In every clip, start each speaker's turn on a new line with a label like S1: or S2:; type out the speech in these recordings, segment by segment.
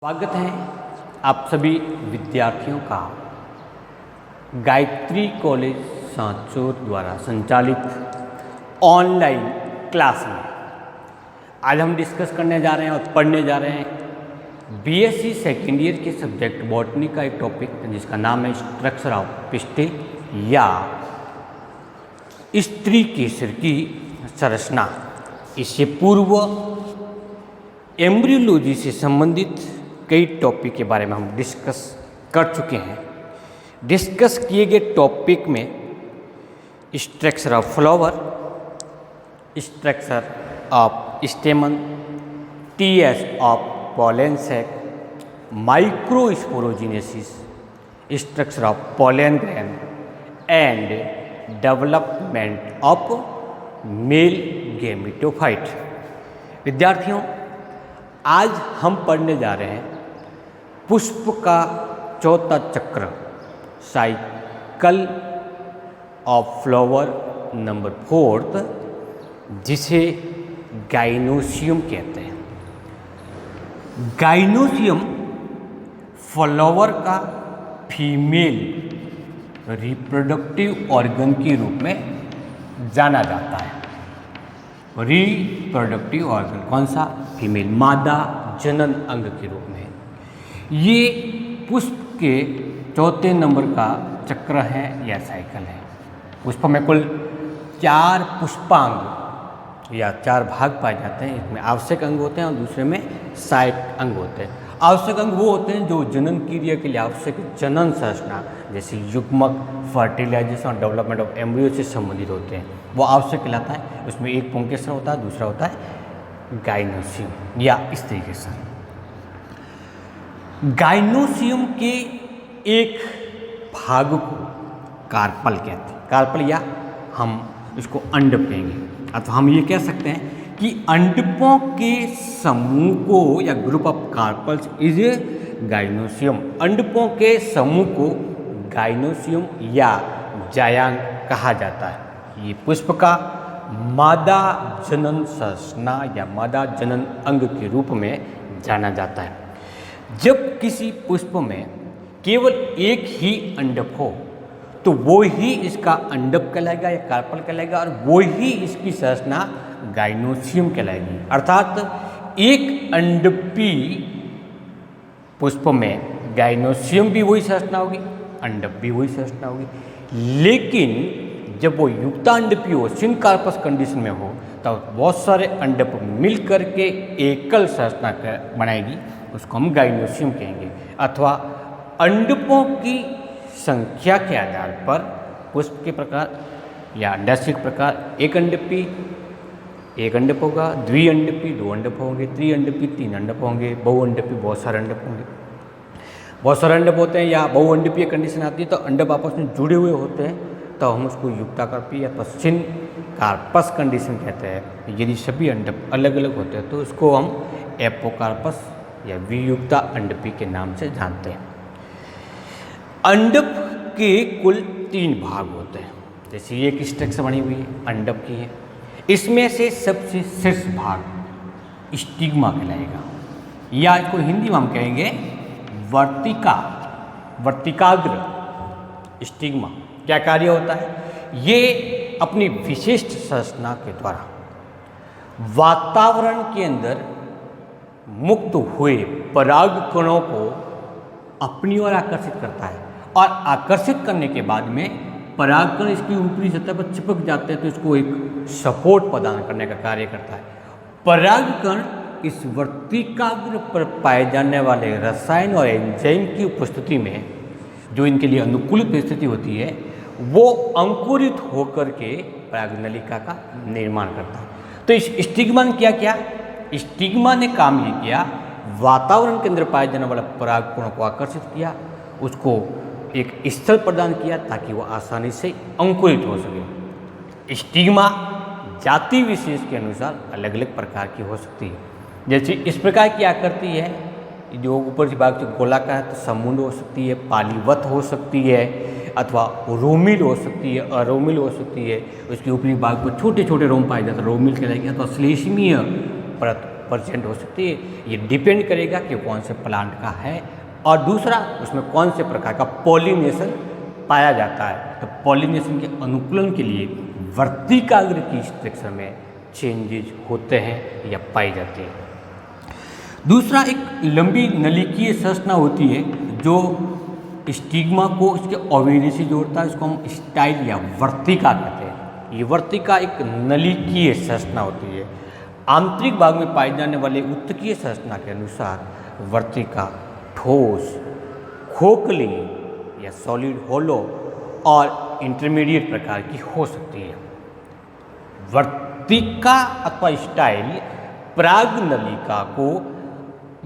S1: स्वागत है आप सभी विद्यार्थियों का गायत्री कॉलेज सांचौर द्वारा संचालित ऑनलाइन क्लास में। आज हम डिस्कस करने जा रहे हैं और पढ़ने जा रहे हैं बीएससी सेकेंड ईयर के सब्जेक्ट बॉटनी का एक टॉपिक जिसका नाम है स्ट्रक्चर ऑफ पिस्टिल या स्त्री केसर की संरचना। इससे पूर्व एम्ब्रियोलॉजी से संबंधित कई टॉपिक के बारे में हम डिस्कस कर चुके हैं। डिस्कस किए गए टॉपिक में structure of flower, structure of stamen, TS of pollen sac, microsporogenesis, structure of pollen grain and development of male gametophyte. विद्यार्थियों, आज हम पढ़ने जा रहे हैं पुष्प का चौथा चक्र, साइकिल ऑफ फ्लावर नंबर 4, जिसे गाइनोसियम कहते हैं। गाइनोसियम फ्लावर का फीमेल रिप्रोडक्टिव ऑर्गन के रूप में जाना जाता है। रिप्रोडक्टिव ऑर्गन कौन सा? फीमेल, मादा जनन अंग के रूप में। ये पुष्प के चौथे नंबर का चक्र है या साइकिल है। पुष्प में कुल 4 पुष्पांग या 4 भाग पाए जाते हैं। इसमें आवश्यक अंग होते हैं और दूसरे में सहायक अंग होते हैं। आवश्यक अंग वो होते हैं जो जनन क्रिया के लिए आवश्यक जनन संरचना जैसे युग्मक, फर्टिलाइजेशन और डेवलपमेंट ऑफ एम्ब्रियो से संबंधित होते हैं, वो आवश्यक कहलाता है। उसमें एक पुंकेसर होता है, दूसरा होता है गाइनोसियम या इस तरीके से। गाइनोसियम के एक भाग को कार्पल कहते हैं। कार्पल या हम इसको अंडप कहेंगे, अथवा हम ये कह सकते हैं कि अंडपों के समूह को या group of carpels is gynoecium. अंडपों के समूह को गाइनोसियम या जायांग कहा जाता है। ये पुष्प का मादा जनन संरचना या मादा जनन अंग के रूप में जाना जाता है। जब किसी पुष्प में केवल एक ही अंडप हो तो वो ही इसका अंडप कहलाएगा या कार्पल कहलाएगा, और वो ही इसकी संरचना गाइनोसियम कहलाएगी। अर्थात एक अंडपी पुष्प में गाइनोसियम भी वही संरचना होगी, अंडप भी वही संरचना होगी। लेकिन जब वो युक्तांडपी हो, सिनकार्पस कंडीशन में हो, तब बहुत सारे अंडप मिल करके एकल संरचना बनाएगी, उसको हम गाइनोसियम कहेंगे। अथवा अंडपों की संख्या के आधार पर पुष्प के प्रकार या अंडाशय के प्रकार एक अंडप होगा, द्विअंडपी 2 अंडप होंगे, त्रिअंडपी 3 अंडप होंगे, बहुअंडपी बहुत सारे अंडप होंगे। बहुत सारे अंडप होते हैं या बहुअंडपीय कंडीशन आती है तो अंडप आपस में जुड़े हुए होते हैं, तो हम उसको युक्ताकारपी या सिनकार्पस कंडीशन कहते हैं। यदि सभी अंडप अलग अलग होते हैं तो उसको हम एपोकार्पस या वियुक्ता अंडपी के नाम से जानते हैं। अंडप के कुल 3 भाग होते हैं। जैसे ये एक स्ट्रक्चर बनी हुई है अंडप की है, इसमें से सबसे शीर्ष भाग स्टिग्मा कहलाएगा, या इसको हिंदी में हम कहेंगे वर्तिकाग्र स्टिग्मा। क्या कार्य होता है? ये अपनी विशिष्ट संरचना के द्वारा वातावरण के अंदर मुक्त हुए पराग कणों को अपनी ओर आकर्षित करता है, और आकर्षित करने के बाद में परागकण इसकी ऊपरी सतह पर चिपक जाते हैं तो इसको एक सपोर्ट प्रदान करने का कार्य करता है। परागकण इस वर्तिकाग्र पर पाए जाने वाले रसायन और एंजाइम की उपस्थिति में, जो इनके लिए अनुकूलित परिस्थिति होती है, वो अंकुरित होकर के परागनलिका का निर्माण करता है। तो इस स्टिग्मा ने क्या स्टिग्मा ने काम ये किया, वातावरण के अंदर पाए जाने वाला परागकणों को आकर्षित किया, उसको एक स्थल प्रदान किया ताकि वो आसानी से अंकुरित हो सके। स्टिग्मा जाति विशेष के अनुसार अलग अलग प्रकार की हो सकती है। जैसे इस प्रकार की आकृति है, जो ऊपर से भाग से गोलाकार है, तो समुंड हो सकती है, पालीवत हो सकती है, अथवा रोमिल हो सकती है, अरोमिल हो सकती है। उसके ऊपरी भाग पर छोटे छोटे रोम पाए जाते हैं, रोमिल कहलाएगी। अथवा श्लेष्मीय परत रिप्रेजेंट हो सकती है। ये डिपेंड करेगा कि कौन से प्लांट का है, और दूसरा उसमें कौन से प्रकार का पॉलिनेशन पाया जाता है। तो पॉलिनेशन के अनुकूलन के लिए वर्तिकाग्र की स्ट्रक्चर में चेंजेज होते हैं या पाई जाती है। दूसरा, एक लंबी नलिकीय संरचना होती है जो स्टिग्मा को इसके ओवेरी से जोड़ता है। इसको हम स्टाइल या वर्तिका कहते हैं। ये वर्तिका एक नलिकीय संरचना होती है। आंतरिक भाग में पाई जाने वाले उत्तकीय संरचना के अनुसार वर्तिका ठोस, खोखली या सॉलिड होलो और इंटरमीडिएट प्रकार की हो सकती है। वर्तिका अथवा स्टाइल पराग नलिका को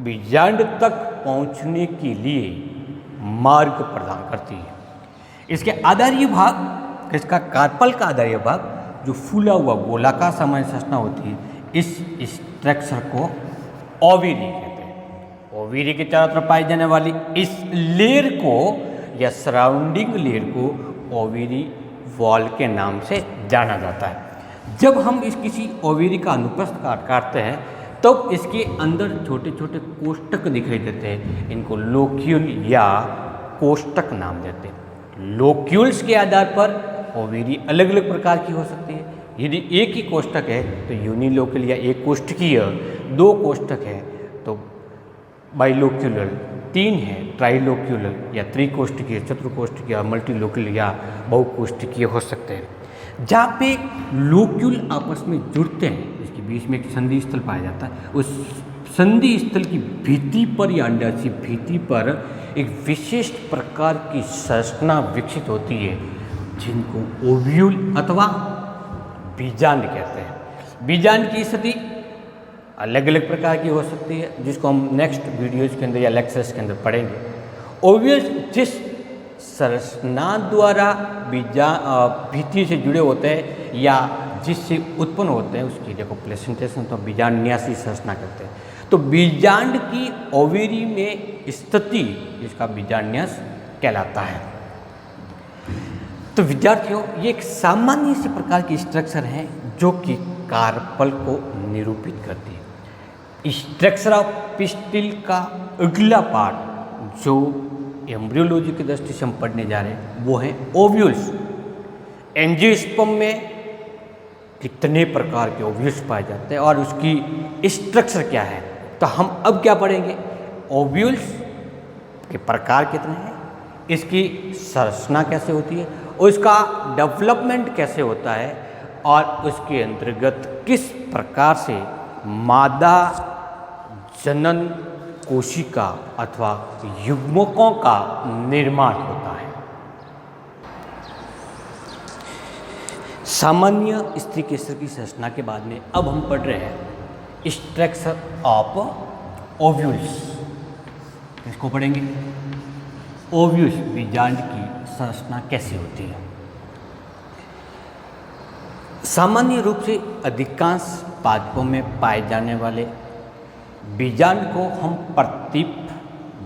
S1: बीजांड तक पहुंचने के लिए मार्ग प्रदान करती है। इसके आधारीय भाग, इसका कार्पल का आधारीय भाग जो फूला हुआ गोलाकार सामान्य संरचना होती है, इस स्ट्रक्चर को ओवेरी कहते हैं। ओवेरी के चारों तरफ पाई जाने वाली इस लेयर को या सराउंडिंग लेयर को ओवेरी वॉल के नाम से जाना जाता है। जब हम इस किसी ओवेरी का अनुप्रस्थ काटते हैं तब इसके अंदर छोटे छोटे कोष्ठक दिखाई देते हैं। इनको लोक्यूल या कोष्ठक नाम देते हैं। लोक्यूल्स के आधार पर ओवेरी अलग अलग प्रकार की हो सकती है। यदि एक ही कोष्ठक है तो यूनिलोक्यूल या एक कोष्ठकीय, दो कोष्ठक है तो बाइलोक्यूलर, तीन है ट्राइलोक्यूलर या त्रिकोष्ठकीय, चतुर्कोष्ठकीय, मल्टीलोक्यूल या बहुकोष्ठकीय हो सकते हैं। जहाँ पे लोक्यूल आपस में जुड़ते हैं, इसके बीच में एक संधि स्थल पाया जाता है। उस संधि स्थल की भित्ति पर या अंडाशय भित्ति पर एक विशिष्ट प्रकार की संरचना विकसित होती है जिनको ओव्यूल अथवा बीजांड कहते हैं। बीजांड की स्थिति अलग अलग प्रकार की हो सकती है, जिसको हम नेक्स्ट वीडियोज के अंदर या लेक्चर्स के अंदर पढ़ेंगे। ओव्यूल्स जिस संरचना द्वारा भित्ति से जुड़े होते हैं या जिससे उत्पन्न होते हैं उसकी देखो प्रेजेंटेशन तो बीजांडन्यासी संरचना करते हैं। तो बीजांड की ओवेरी में स्थिति इसका बीजांडन्यास कहलाता है। तो विद्यार्थियों, ये एक सामान्य से प्रकार की स्ट्रक्चर है जो कि कार्पल को निरूपित करती है। स्ट्रक्चर ऑफ पिस्टिल का अगला पार्ट जो एम्ब्रियोलॉजी की दृष्टि से हम पढ़ने जा रहे हैं वो है ओव्यूल्स। एंजियोस्पर्म में कितने प्रकार के ओव्यूल्स पाए जाते हैं और उसकी स्ट्रक्चर क्या है, तो हम अब क्या पढ़ेंगे। ओव्यूल्स के प्रकार कितने हैं, इसकी संरचना कैसे होती है, उसका डेवलपमेंट कैसे होता है और उसके अंतर्गत किस प्रकार से मादा जनन कोशिका अथवा युग्मकों का निर्माण होता है। सामान्य स्त्री केसर की संरचना के बाद में अब हम पढ़ रहे हैं स्ट्रक्चर ऑफ ओव्यूल्स। इसको पढ़ेंगे ओव्यूल्स, बीजांड की संरचना कैसे होती है। सामान्य रूप से अधिकांश पादपों में पाए जाने वाले बीजांड को हम प्रतीप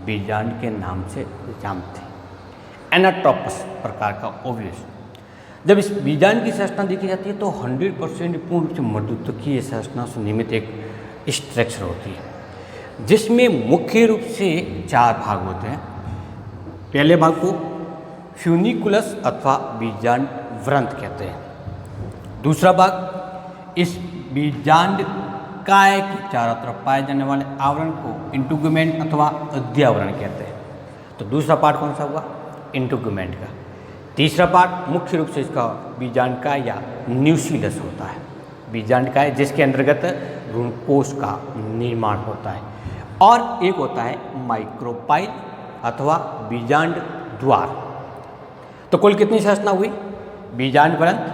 S1: बीजांड के नाम से जानते हैं। एनाट्रोपस प्रकार का ओव्यूल्स। जब इस बीजांड की संरचना देखी जाती है तो 100% पूर्ण रूप से मर्दुत्वकीय संरचना से निर्मित एक स्ट्रक्चर होती है जिसमें मुख्य रूप से 4 भाग होते हैं। पहले भाग को फ्यूनिकुलस अथवा बीजांड व्रंत कहते हैं। दूसरा भाग इस बीजांड काय के चारों तरफ पाए जाने वाले आवरण को इंटुगमेंट अथवा अध्यावरण कहते हैं। तो दूसरा पार्ट कौन सा हुआ, इंटुगमेंट का। तीसरा पार्ट मुख्य रूप से इसका बीजांड काय या न्यूसिलस होता है। बीजांड काय जिसके अंतर्गत भ्रूणकोश का निर्माण होता है। और एक होता है माइक्रोपाइल अथवा बीजांड द्वार। तो कुल कितनी संरचना हुई, बीजांड व्रंत,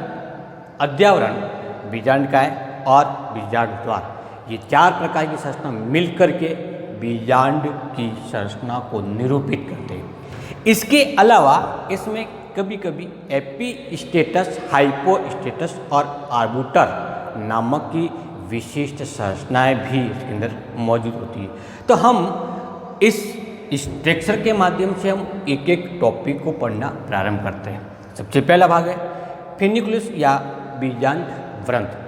S1: अध्यावरण, बीजांड काय और बीजांड द्वार। ये 4 प्रकार की संरचना मिलकर के बीजांड की संरचना को निरूपित करते हैं। इसके अलावा इसमें कभी कभी एपीस्टेटस, हाइपोस्टेटस और आर्बुटर नामक की विशिष्ट संरचनाएं भी इसके अंदर मौजूद होती है। तो हम इस स्ट्रक्चर के माध्यम से हम एक एक टॉपिक को पढ़ना प्रारंभ करते हैं। सबसे पहला भाग है फ्यूनिकुलस या बीजांड व्रंत।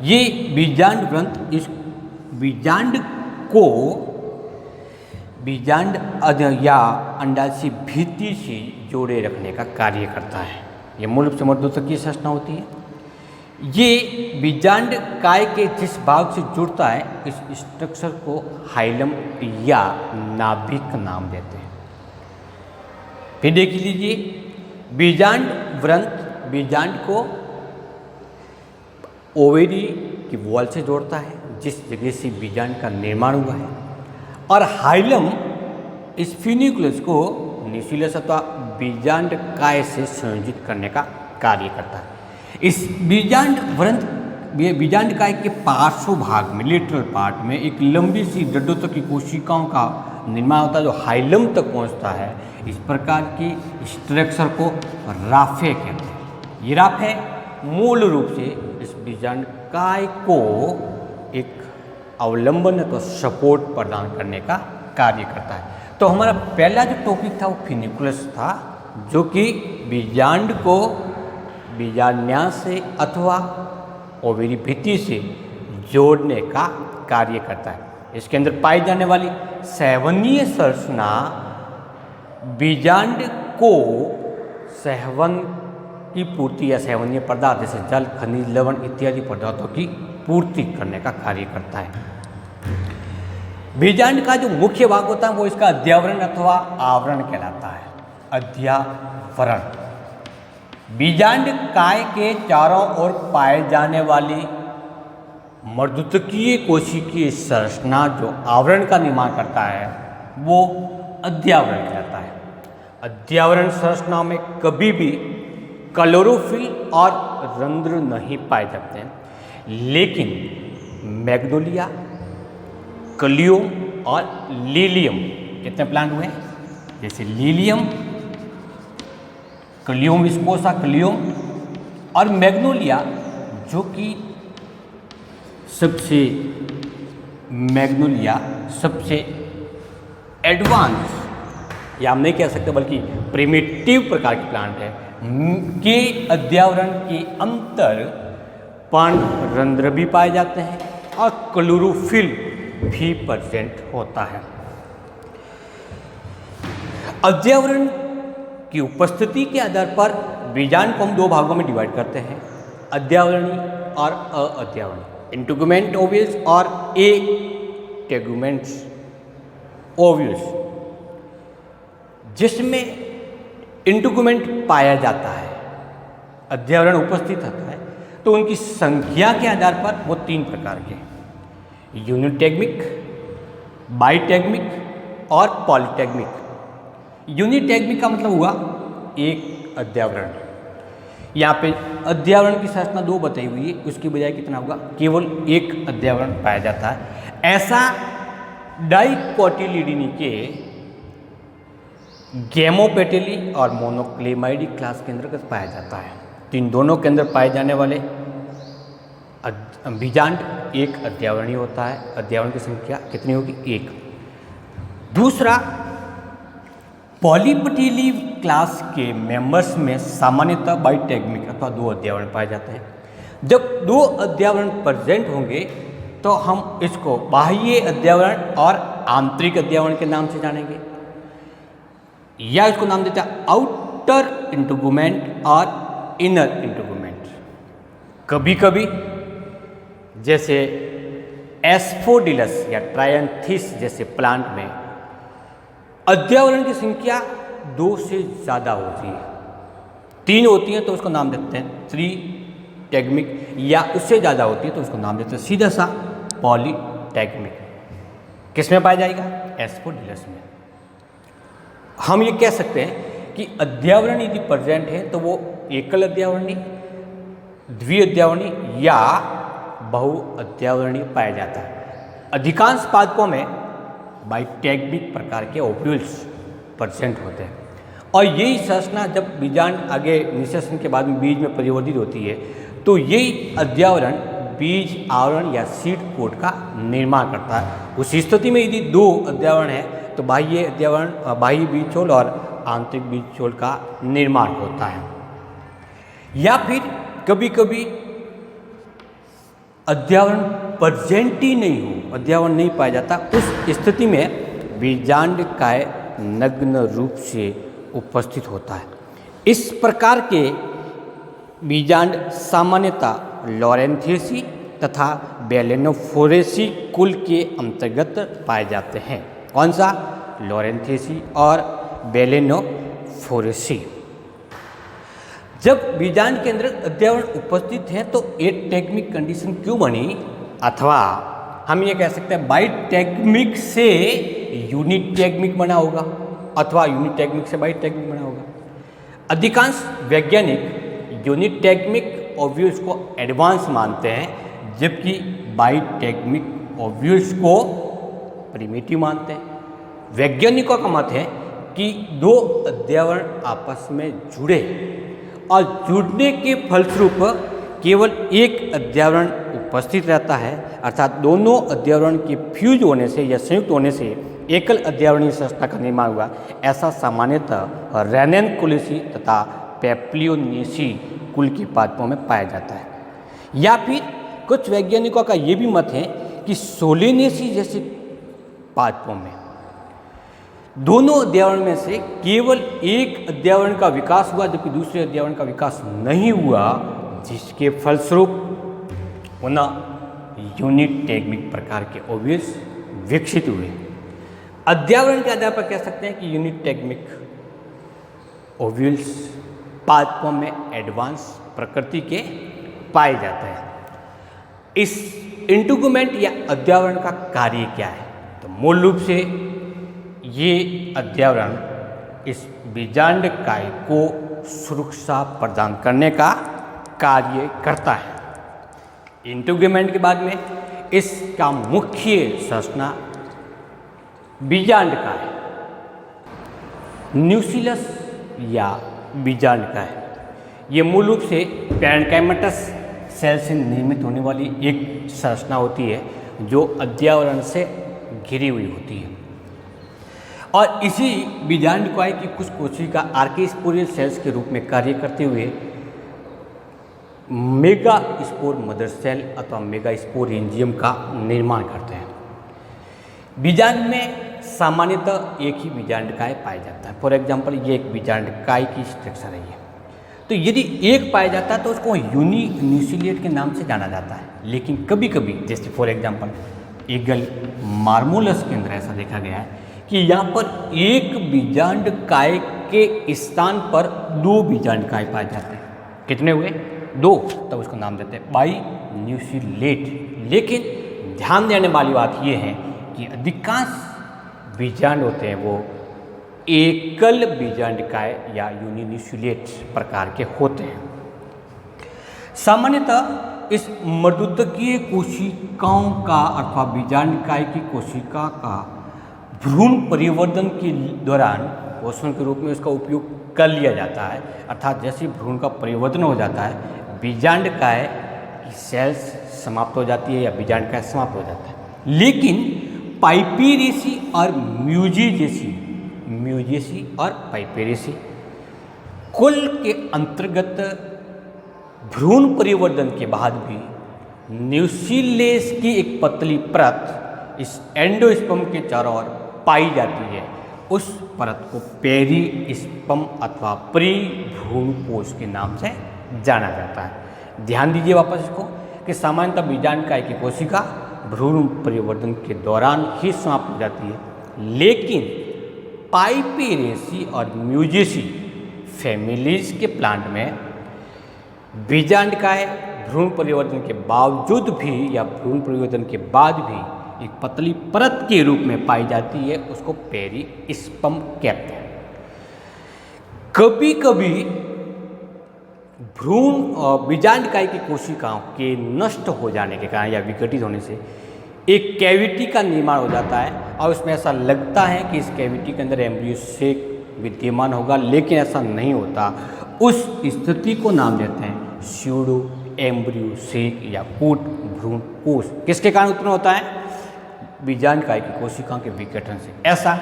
S1: ये बीजांड व्रंत इस बीजांड को बीजांड या अंडाशय भित्ति से जोड़े रखने का कार्य करता है। ये मूल रूप से मर्दोतकीय संरचना होती है। ये बीजांड काय के जिस भाग से जुड़ता है इस स्ट्रक्चर को हाइलम या नाभिक नाम देते हैं। फिर देख लीजिए, बीजांड व्रंत बीजांड को ओवेरी की वॉल से जोड़ता है जिस जगह से बीजांड का निर्माण हुआ है, और हाइलम इस फ्यूनिकुलस को न्यूक्लियस अथवा बीजांड काय से संयोजित करने का कार्य करता है। इस बीजांड व्रंत बीजांड काय के पार्श्व भाग में लेटरल पार्ट में एक लंबी सी जड्डोतक की कोशिकाओं का निर्माण होता है जो हाइलम तक पहुंचता है। इस प्रकार की स्ट्रक्चर को राफे कहते हैं। ये राफे मूल रूप से इस बीजांड काय को एक अवलंबन तो सपोर्ट प्रदान करने का कार्य करता है। तो हमारा पहला जो टॉपिक था वो फिनिकुलस था, जो कि बीजांड को बीजांडाशय से अथवा ओवेरी भित्ति से जोड़ने का कार्य करता है। इसके अंदर पाई जाने वाली सहवनीय संरचना बीजांड को सहवन की पूर्ति या सहवनीय पदार्थ जैसे जल, खनिज, लवण इत्यादि पदार्थों की पूर्ति करने का कार्य करता है। बीजांड का जो मुख्य भाग होता है वो इसका अध्यावरण अथवा आवरण कहलाता है। अध्यावरण बीजांड काय के चारों ओर पाए जाने वाली मर्दुतकीय कोशिकीय संरचना जो आवरण का निर्माण करता है वो अध्यावरण कहलाता है। अध्यावरण संरचना में कभी भी क्लोरोफिल और रंध्र नहीं पाए जाते हैं, लेकिन मैग्नोलिया, कलियोम और लीलियम कितने प्लांट हुए हैं, जैसे लीलियम, कलियोम विस्कोसा, कलियोम और मैग्नोलिया, जो कि मैग्नोलिया सबसे एडवांस या हम नहीं कह सकते बल्कि प्रिमिटिव प्रकार के प्लांट है के अध्यावरण के अंतर पर्णरंध्र रंध्र भी पाए जाते हैं और क्लोरोफिल भी प्रेजेंट होता है। अध्यावरण की उपस्थिति के आधार पर बीजांड को हम दो भागों में डिवाइड करते हैं, अध्यावरणी और अध्यावरणी, इंटीगुमेंट ओव्यूल्स और टेगुमेंट्स ओव्यूल्स। जिसमें इंटीगुमेंट पाया जाता है, अध्यावरण उपस्थित होता है, तो उनकी संख्या के आधार पर वो तीन प्रकार के हैं, यूनिटेगमिक, बाइटेगमिक और पॉलीटेगमिक। यूनिटेगमिक का मतलब हुआ एक अध्यावरण। यहाँ पे अध्यावरण की संरचना दो बताई हुई है, उसकी बजाय कितना होगा, केवल एक अध्यावरण पाया जाता है। ऐसा डाइकोटिलिडीनी के गैमोपेटेली और मोनोक्लेमाइडी क्लास के अंतर्गत पाया जाता है। तो इन दोनों के अंदर पाए जाने वाले बीजांड एक अध्यावरणीय होता है। अध्यावरण की संख्या कितनी होगी, एक। दूसरा, पॉलीपेटेली क्लास के मेंबर्स में सामान्यतः बाइटेगमिक अथवा दो अध्यावरण पाए जाते हैं। जब दो अध्यावरण प्रेजेंट होंगे तो हम इसको बाह्य अध्यावरण और आंतरिक अध्यावरण के नाम से जानेंगे, या इसको नाम देते हैं आउटर इंटीगुमेंट और इनर इंटीगुमेंट। कभी कभी जैसे एस्फोडिलस या ट्रायंथिस जैसे प्लांट में अध्यावरण की संख्या दो से ज़्यादा होती है, तीन होती हैं तो उसको नाम देते हैं थ्री टेगमिक, या उससे ज़्यादा होती है तो उसको नाम देते हैं सीधा सा पॉलीटेगमिक। किस में पाया जाएगा, एस्फोडिलस में। हम ये कह सकते हैं कि अध्यावरण यदि प्रेजेंट है तो वो एकल अध्यावरणी, द्विअध्यावरणी या बहु अध्यावरणीय पाया जाता है। अधिकांश पादपों में बाइटेगमिक प्रकार के ओव्यूल्स प्रेजेंट होते हैं, और यही संरचना जब बीजांड आगे निषेचन के बाद में बीज में परिवर्तित होती है तो यही अध्यावरण बीज आवरण या सीड कोट का निर्माण करता है। उस स्थिति में यदि दो अध्यावरण है तो बाह्य अध्यावरण, बाह्य बीज छोल और आंतरिक बीज छोल का निर्माण होता है। या फिर कभी कभी अध्यवरण प्रेजेंट ही नहीं हो, अध्यवरण नहीं पाया जाता, उस स्थिति में बीजांडकाय नग्न रूप से उपस्थित होता है। इस प्रकार के बीजांड सामान्यतः लॉरेंथेसी तथा बेलेनोफोरेसी कुल के अंतर्गत पाए जाते हैं। कौन सा? लॉरेंथेसी और बेलेनोफोरेसी। जब बीजांड के अंदर अध्यवरण उपस्थित है तो एटेग्मिक कंडीशन क्यों बनी, अथवा हम ये कह सकते हैं बाइटेग्मिक से यूनिटेग्मिक बना होगा अथवा यूनिटेग्मिक से बाइटेग्मिक बना होगा। अधिकांश वैज्ञानिक यूनिटेग्मिक ओव्यूल्स को एडवांस मानते हैं, जबकि बाइटेग्मिक ओव्यूल्स को प्रिमिटिव मानते हैं। वैज्ञानिकों का मत है कि दो अध्यवरण आपस में जुड़े और जुड़ने के फलस्वरूप केवल एक अध्यवरण उपस्थित रहता है, अर्थात दोनों अध्यवरण के फ्यूज होने से या संयुक्त होने से एकल अध्यवरणीय संरचना का निर्माण हुआ। ऐसा सामान्यतः रेनेनकुलेसी तथा पेप्लियोनेसी कुल के पादपों में पाया जाता है। या फिर कुछ वैज्ञानिकों का ये भी मत है कि सोलेनेसी जैसे पादपों में दोनों अध्यवरण में से केवल एक अध्यवरण का विकास हुआ जबकि दूसरे अध्यवरण का विकास नहीं हुआ, जिसके फलस्वरूप पुनः यूनिटेग्मिक प्रकार के ओव्यूल्स विकसित हुए। अध्यवरण के आधार पर कह सकते हैं कि यूनिटेग्मिक ओव्यूल्स पादपों में एडवांस प्रकृति के पाए जाते हैं। इस इंटीगुमेंट या अध्यवरण का कार्य क्या है? तो मूल रूप से ये अध्यवरण इस बीजांड काय को सुरक्षा प्रदान करने का कार्य करता है। इंटीगुमेंट के बाद में इसका मुख्य संरचना बीजांड काय, न्यूक्लियस या बीजांड काय, ये मूल रूप से पैरेन्काइमेटस सेल से निर्मित होने वाली एक संरचना होती है जो अध्यवरण से घिरी हुई होती है। और इसी बीजांड काय की कुछ कोशिका आर्किस्पोरियल सेल्स के रूप में कार्य करते हुए मेगा स्पोर मदर सेल अथवा मेगा स्पोरेंजियम का निर्माण करते हैं। बीजांड में सामान्यतः एक ही बीजांड काय पाया जाता है। फॉर एग्जांपल ये एक बीजांड काय की स्ट्रक्चर है ये। तो यदि एक पाया जाता है तो उसको यूनिन्यूक्लिएट के नाम से जाना जाता है। लेकिन कभी कभी जैसे फॉर एग्जांपल ईगल मार्मोलस के अंदर ऐसा देखा गया है कि यहाँ पर एक बीजांड काय के स्थान पर दो बीजांड काय पाए जाते हैं। कितने हुए? दो। तब उसको नाम देते हैं बाई न्यूक्लिएट। लेकिन ध्यान देने वाली बात यह है कि अधिकांश बीजांड होते हैं वो एकल बीजांड काय या यूनिन्यूक्लिएट प्रकार के होते हैं। सामान्यतः इस मर्दुतकीय कोशिकाओं का अथवा बीजांड काय की कोशिका का भ्रूण परिवर्तन के दौरान पोषण के रूप में उसका उपयोग कर लिया जाता है। अर्थात जैसे भ्रूण का परिवर्तन हो जाता है बीजांड काय की सेल्स समाप्त हो जाती है या बीजांड काय समाप्त हो जाता है। लेकिन पाइपेरेसी और म्यूजेसी और पाइपेरेसी कुल के अंतर्गत भ्रूण परिवर्तन के बाद भी न्यूक्लियस की एक पतली परत इस एंडोस्पर्म के चारों ओर पाई जाती है। उस परत को पेरिस्पर्म अथवा प्री भ्रूण कोश के नाम से जाना जाता है। ध्यान दीजिए वापस इसको कि सामान्यतः बीजांड काय की कोशिका भ्रूण परिवर्तन के दौरान ही समाप्त हो जाती है, लेकिन पाइपेरेसी और म्यूजेसी फैमिलीज के प्लांट में बीजांड काय भ्रूण परिवर्तन के बावजूद भी या भ्रूण परिवर्तन के बाद भी एक पतली परत के रूप में पाई जाती है। उसको पेरिस्पर्म कहते हैं। कभी कभी भ्रूण और बीजांड काय की कोशिकाओं के नष्ट हो जाने के कारण या विघटित होने से एक कैविटी का निर्माण हो जाता है और उसमें ऐसा लगता है कि इस कैविटी के अंदर एम्ब्रियो सेक विद्यमान होगा, लेकिन ऐसा नहीं होता। उस स्थिति को नाम देते हैं स्यूडो एम्ब्रियो सेक या कूट भ्रूण कोश। किसके कारण उत्पन्न होता है? बीजांड काय की कोशिकाओं के विघटन से। ऐसा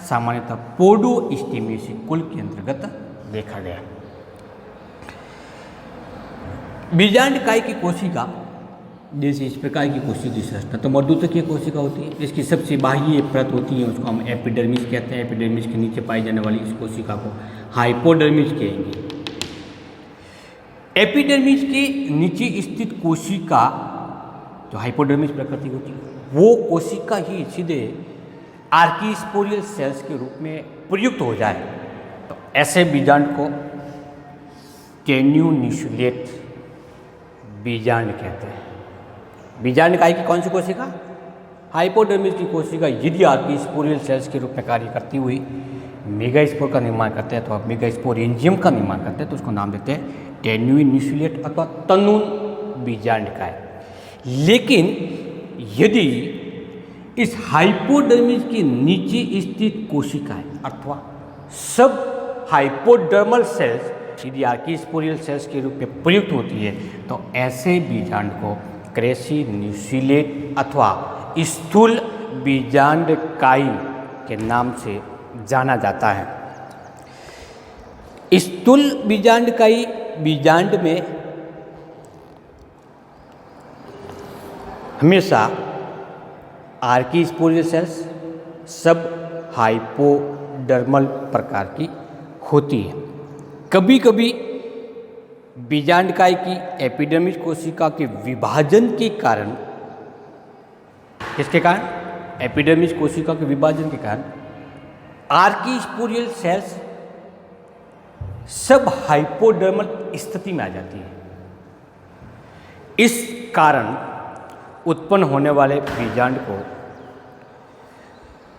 S1: सामान्यतः पोडोस्टेमेसी कुल के अंतर्गत देखा गया। बीजांड काय की कोशिका जैसे इस प्रकार की कोशिका की संरचना तो मर्दूतकीय कोशिका होती है। इसकी सबसे बाह्य परत होती है, उसको हम एपिडर्मिस कहते हैं। एपिडर्मिस के नीचे पाई जाने वाली इस कोशिका को हाइपोडर्मिस कहेंगे। एपिडर्मिस के नीचे स्थित कोशिका जो हाइपोडर्मिस प्रकृति होती है, वो कोशिका ही सीधे आर्कीस्पोरियल सेल्स के रूप में प्रयुक्त हो जाए तो ऐसे बीजांड को टेन्यूनिसुलेट बीजांड कहते हैं। बीजांड इकाई की कौन सी कोशिका? हाइपोडर्मिस की कोशिका यदि आर्कीस्पोरियल सेल्स के रूप में कार्य करती हुई मेगास्पोर का निर्माण करते हैं तो मेगास्पोरेंजियम का निर्माण करते हैं तो उसको नाम देते हैं टेन्यूनिसुलेट अथवा तनून बीजांड इकाई। लेकिन यदि इस हाइपोडर्मिस के नीचे स्थित कोशिकाएं अथवा सब हाइपोडर्मल सेल्स यदि आर्कीस्पोरियल सेल्स के रूप में प्रयुक्त होती है तो ऐसे बीजांड को क्रेसीन्यूसिलेट अथवा स्थूल बीजांड इकाई के नाम से जाना जाता है। स्थूल बीजांड इकाई बीजांड में हमेशा आर्कीस्पोरियल सेल्स सब हाइपोडर्मल प्रकार की होती है। कभी कभी बीजांड इकाई की एपिडर्मिस कोशिका के विभाजन के कारण, किसके कारण? एपिडर्मिस कोशिका के विभाजन के कारण आर्कीस्पोरियल सेल्स सब हाइपोडर्मल स्थिति में आ जाती है। इस कारण उत्पन्न होने वाले बीजांड को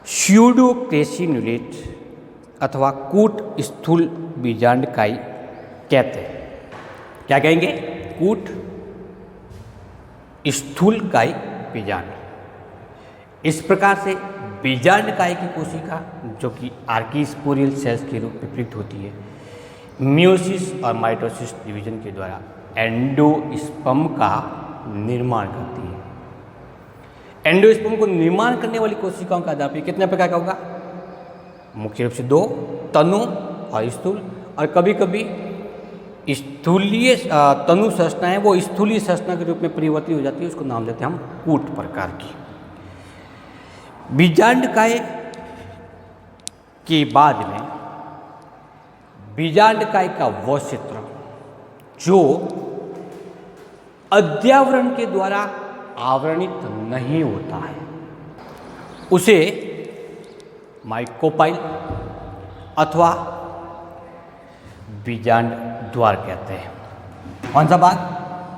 S1: स्यूडोक्रेसिनुलेट अथवा कूट स्थूल बीजांड इकाई कहते हैं। क्या कहेंगे? कूट स्थूल इकाई बीजांड। इस प्रकार से बीजांड इकाई की कोशिका जो कि आर्कीस्पोरियल सेल्स के रूप में प्रयुक्त होती है, मियोसिस और माइटोसिस डिवीजन के द्वारा एंडोस्पर्म का निर्माण करती है। एंडोस्पर्म को निर्माण करने वाली कोशिकाओं का आधार कितने प्रकार का होगा? मुख्य रूप से दो, तनु और स्थूल, और कभी कभी स्थूलीय तनु संरचनाएं वो स्थूलीय संरचना के रूप में परिवर्तित हो जाती है, उसको नाम देते हैं हम कूट प्रकार की। बीजांड इकाई के बाद में बीजांड इकाई का वह क्षेत्र जो अध्यावरण के द्वारा आवरणित नहीं होता है उसे माइकोपाइल अथवा बीजांड द्वार कहते हैं। कौन सा भाग?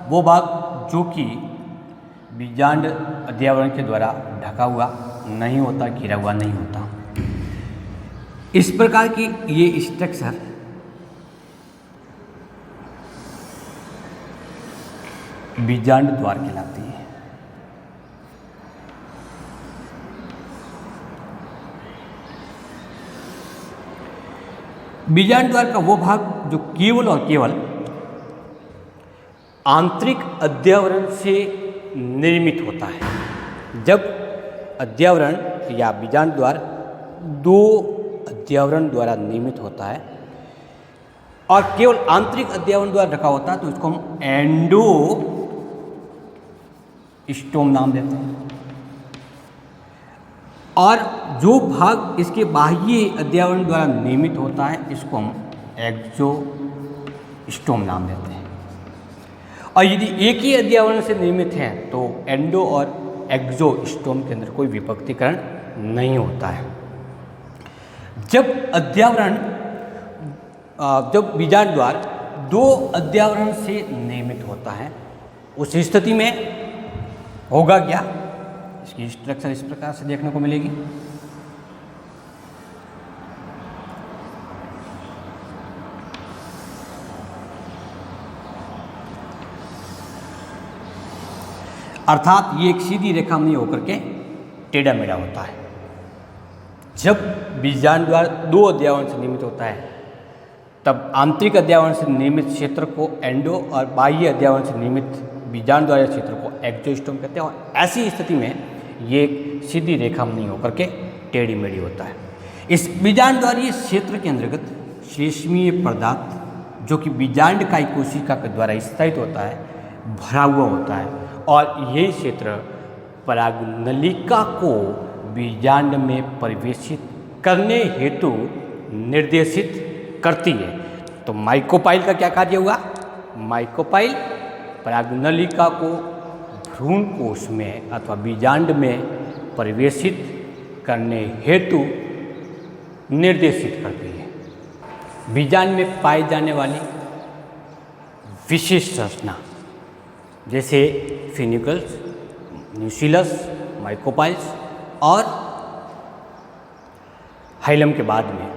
S1: वो भाग जो कि बीजांड अध्यावरण के द्वारा ढका हुआ नहीं होता, घिरा हुआ नहीं होता। इस प्रकार की ये स्ट्रक्चर बीजांड द्वार कहलाती है। बीजांड द्वार का वो भाग जो केवल और केवल आंतरिक अध्यावरण से निर्मित होता है। जब अध्यावरण या बीजांड द्वार दो अध्यावरण द्वारा निर्मित होता है और केवल आंतरिक अध्यावरण द्वारा ढका होता है तो इसको हम एंडोस्टोम नाम देते हैं। और जो भाग इसके बाह्य अध्यावरण द्वारा निर्मित होता है इसको हम एक्सोस्टोम नाम देते हैं। और यदि एक ही अध्यावरण से निर्मित है तो एंडो और एक्सोस्टोम के अंदर कोई विभक्तीकरण नहीं होता है। जब बीजांड द्वार दो अध्यावरण से निर्मित होता है उस स्थिति में होगा क्या? इसकी स्ट्रक्चर इस प्रकार से देखने को मिलेगी। अर्थात ये एक सीधी रेखा में नहीं होकर के टेढ़ा मेढ़ा होता है। जब बीजांड द्वार दो अध्यावरण से निर्मित होता है तब आंतरिक अध्यावरण से निर्मित क्षेत्र को एंडो और बाह्य अध्यावरण से निर्मित बीजांड द्वार क्षेत्र को एक्सोस्टोम कहते हैं। और ऐसी स्थिति में ये एक सीधी रेखा में नहीं होकर के टेढ़ी मेढ़ी होता है। इस बीजांड द्वारीय क्षेत्र के अंतर्गत श्लेष्मीय पदार्थ जो कि बीजांड इकाई कोशिका के द्वारा स्थित होता है भरा हुआ होता है और यही क्षेत्र परागनलिका को बीजांड में प्रवेशित करने हेतु निर्देशित करती है। तो माइकोपाइल का क्या कार्य हुआ? माइकोपाइल परागनलिका को भ्रूण कोश में अथवा बीजांड में प्रवेशित करने हेतु निर्देशित करती है। बीजांड में पाई जाने वाली विशेष संरचना जैसे फिनिकल्स, न्यूसिलस, माइकोपाइल्स और हाइलम के बाद में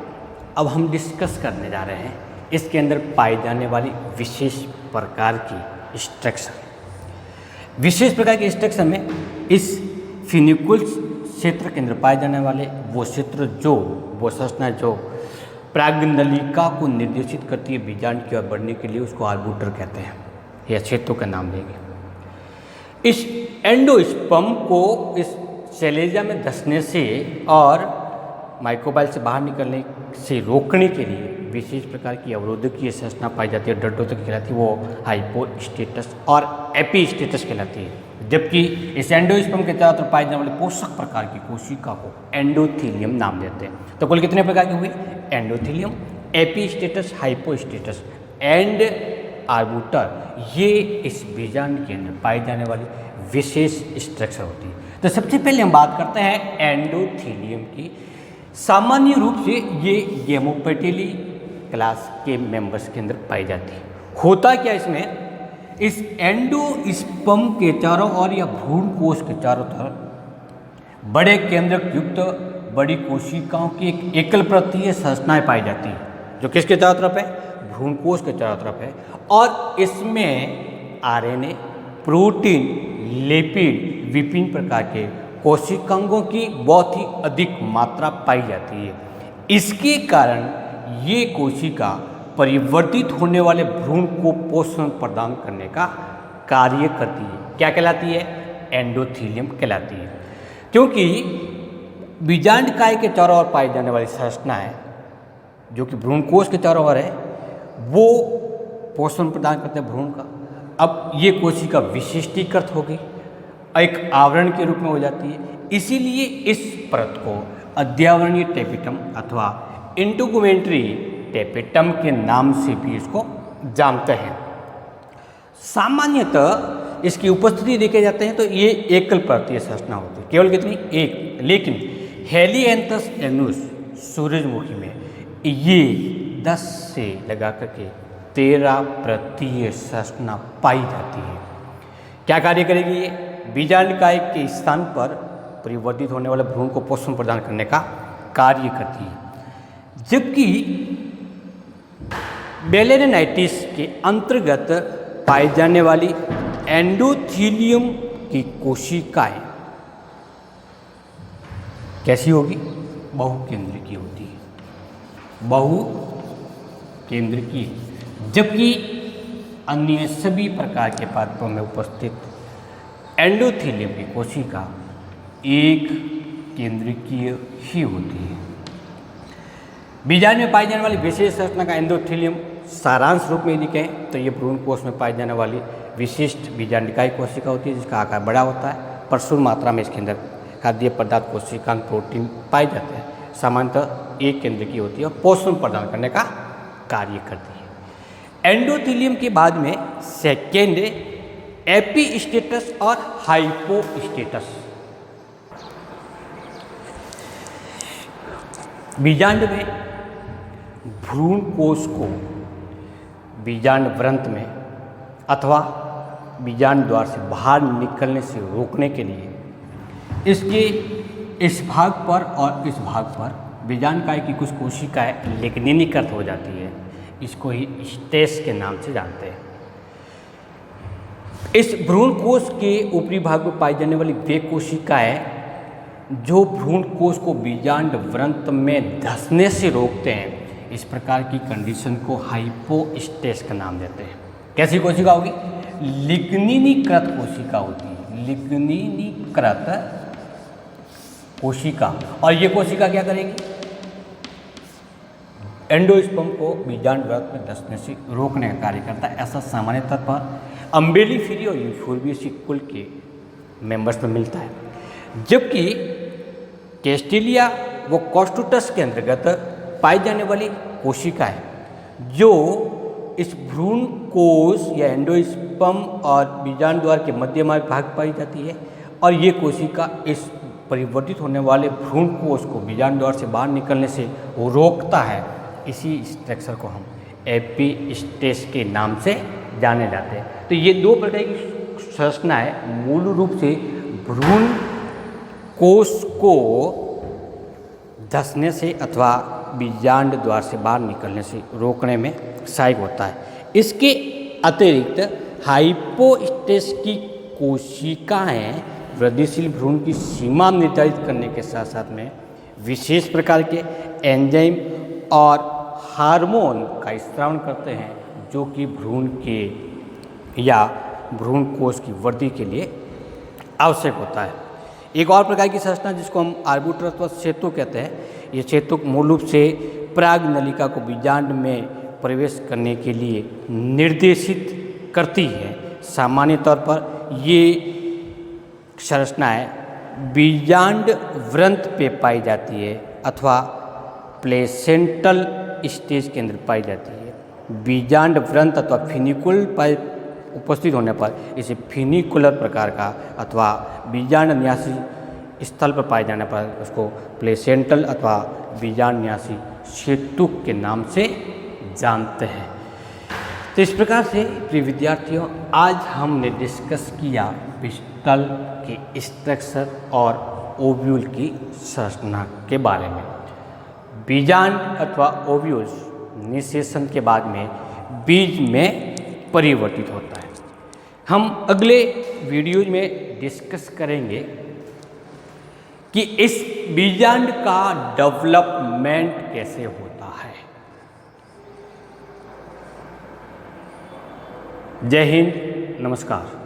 S1: अब हम डिस्कस करने जा रहे हैं इसके अंदर पाई जाने वाली विशेष प्रकार की स्ट्रक्चर। विशेष प्रकार के स्ट्रक्चर में इस फिनिकुल्स क्षेत्र के अंदर पाए जाने वाले वो क्षेत्र वो संरचना जो परागनलिका को निर्देशित करती है बीजांड की ओर बढ़ने के लिए, उसको आर्बूटर कहते हैं। यह क्षेत्रों का नाम देंगे। इस एंडोस्पर्म को इस शैलेजा में धंसने से और माइकोपाइल से बाहर निकलने से रोकने के लिए विशेष प्रकार की अवरोधकीय संरचना पाई जाती है, डर्टोतक कहलाती है। वो हाइपोस्टेटस और एपिस्टेटस कहलाती है। जबकि इस एंडोस्पर्म के चारों तरफ पाए जाने वाले पोषक प्रकार की कोशिका को एंडोथीलियम नाम देते हैं। तो कुल कितने प्रकार के हुए? एंडोथीलियम, एपिस्टेटस, हाइपोस्टेटस एंड आर्बूटर। ये इस बीजांड के अंदर पाई जाने वाली विशेष स्ट्रक्चर होती है। तो सबसे पहले हम बात करते हैं एंडोथीलियम की। सामान्य रूप से ये गेमोपेटेली क्लास के मेंबर्स के अंदर पाई जाती है। होता क्या इसमें? इस एंडोस्पर्म के चारों ओर या भ्रूण कोश के चारों तरफ बड़े केंद्रक युक्त बड़ी कोशिकाओं की एक एकल परतीय संरचनाएं पाई जाती हैं, जो किसके चारों तरफ है? भ्रूण कोश के चारों तरफ है। और इसमें आरएनए, प्रोटीन, लिपिड, विभिन्न प्रकार के कोशिकांगों की बहुत ही अधिक मात्रा पाई जाती है। इसके कारण ये कोशिका परिवर्तित होने वाले भ्रूण को पोषण प्रदान करने का कार्य करती है। क्या कहलाती है? एंडोथीलियम कहलाती है। क्योंकि बीजांड काय के चारों ओर पाई जाने वाली संरचना है जो कि भ्रूण कोश के चारों ओर है, वो पोषण प्रदान करते हैं भ्रूण का। अब ये कोशिका विशिष्टीकृत हो गई, एक आवरण के रूप में हो जाती है। इसीलिए इस परत को अध्यावरणीय टेपिटम अथवा इंटुगुमेंट्री टेपिटम के नाम से भी इसको जानते हैं। सामान्यतः इसकी उपस्थिति देखे जाते हैं तो ये एकल परतीय संरचना होती है, केवल कितनी? एक। लेकिन हेलिएंथस एनुस सूरजमुखी में ये 10 से लगा करके 13 परतीय संरचना पाई जाती है। क्या कार्य करेगी ये? बीजांड काय के स्थान पर परिवर्तित होने वाले भ्रूण को पोषण प्रदान करने का कार्य करती है। जबकि बेलेनिनाइटिस के अंतर्गत पाई जाने वाली एंडोथीलियम की कोशिकाएं कैसी होगी? बहुकेंद्रकीय होती है, बहुकेंद्रकीय। जबकि अन्य सभी प्रकार के पात्रों में उपस्थित एंडोथीलियम की कोशिका एक केंद्रकीय ही होती है। बीजांड में पाई जाने वाली विशेष संरचना का एंडोथीलियम सारांश रूप में यदि कहें तो ये भ्रूण कोश में पाई जाने वाली विशिष्ट बीजांडिकाई कोशिका होती है, जिसका आकार बड़ा होता है। प्रचुर मात्रा में इसके अंदर खाद्य पदार्थ, कोशिकांग, प्रोटीन पाए जाते हैं। सामान्यतः एक केंद्र की होती है और पोषण प्रदान करने का कार्य करती है। एंडोथीलियम के बाद में सेकेंड एपिस्टेटस और हाइपोस्टेटस। बीजांड में भ्रूण कोश को बीजांड व्रंत में अथवा बीजांड द्वार से बाहर निकलने से रोकने के लिए इसके इस भाग पर और इस भाग पर बीजांड काय की कुछ कोशिकाएं लिग्निनीकृत हो जाती है। इसको ही स्टेस के नाम से जानते हैं। इस भ्रूण कोश के ऊपरी भाग में पाई जाने वाली वे कोशिकाएं जो भ्रूण कोश को बीजांड व्रंत में धंसने से रोकते हैं, इस प्रकार की कंडीशन को हाइपोस्टेस का नाम देते हैं। कैसी कोशिका होगी? लिग्निनीकृत कोशिका होती है, लिग्निनीकृत कोशिका। और ये कोशिका क्या करेगी? एंडोस्पर्म को बीजांड व्रत में धंसने से रोकने का कार्य करता है, ऐसा सामान्य तौर पर। अम्बेलिफेरी और यूफोर्बिएसी कुल के मेंबर्स में मिलता है, जबकि कैस्टिलिया व कॉस्टुटस के अंतर्गत पाई जाने वाली कोशिका है जो इस भ्रूण कोश या एंडोस्पर्म और बीजांड द्वार के मध्यम भाग पाई जाती है, और ये कोशिका इस परिवर्तित होने वाले भ्रूण कोश को बीजांड द्वार से बाहर निकलने से वो रोकता है। इसी स्ट्रक्चर को हम एपिस्टेस के नाम से जाने जाते हैं। तो ये दो प्रकार की संरचना है, मूल रूप से भ्रूण कोश को धंसने से अथवा बीजांड द्वार से बाहर निकलने से रोकने में सहायक होता है। इसके अतिरिक्त हाइपोस्टेस की कोशिकाएं वृद्धिशील भ्रूण की सीमा निर्धारित करने के साथ साथ में विशेष प्रकार के एंजाइम और हार्मोन का स्रावन करते हैं, जो कि भ्रूण के या भ्रूण कोश की वृद्धि के लिए आवश्यक होता है। एक और प्रकार की संरचना जिसको हम आर्बुटर अथवा सेतु कहते हैं, ये सेतु मूल रूप से पराग नलिका को बीजांड में प्रवेश करने के लिए निर्देशित करती है। सामान्य तौर पर ये संरचनाएं बीजांड वृंत पे पाई जाती है अथवा प्लेसेंटल स्टेज के अंदर पाई जाती है। बीजांड वृंत अथवा फिनिकुल पर उपस्थित होने पर इसे फिनिकुलर प्रकार का अथवा बीजांड न्यासी स्थल पर पाए जाने पर उसको प्लेसेंटल अथवा बीजांड न्यासी सेतु के नाम से जानते हैं। तो इस प्रकार से प्रिय विद्यार्थियों, आज हमने डिस्कस किया पिस्टल के स्ट्रक्चर और ओव्यूल की संरचना के बारे में। बीजांड अथवा ओव्यूल्स निषेचन के बाद में बीज में परिवर्तित होता है। हम अगले वीडियो में डिस्कस करेंगे कि इस बीजांड का डेवलपमेंट कैसे होता है। जय हिंद, नमस्कार।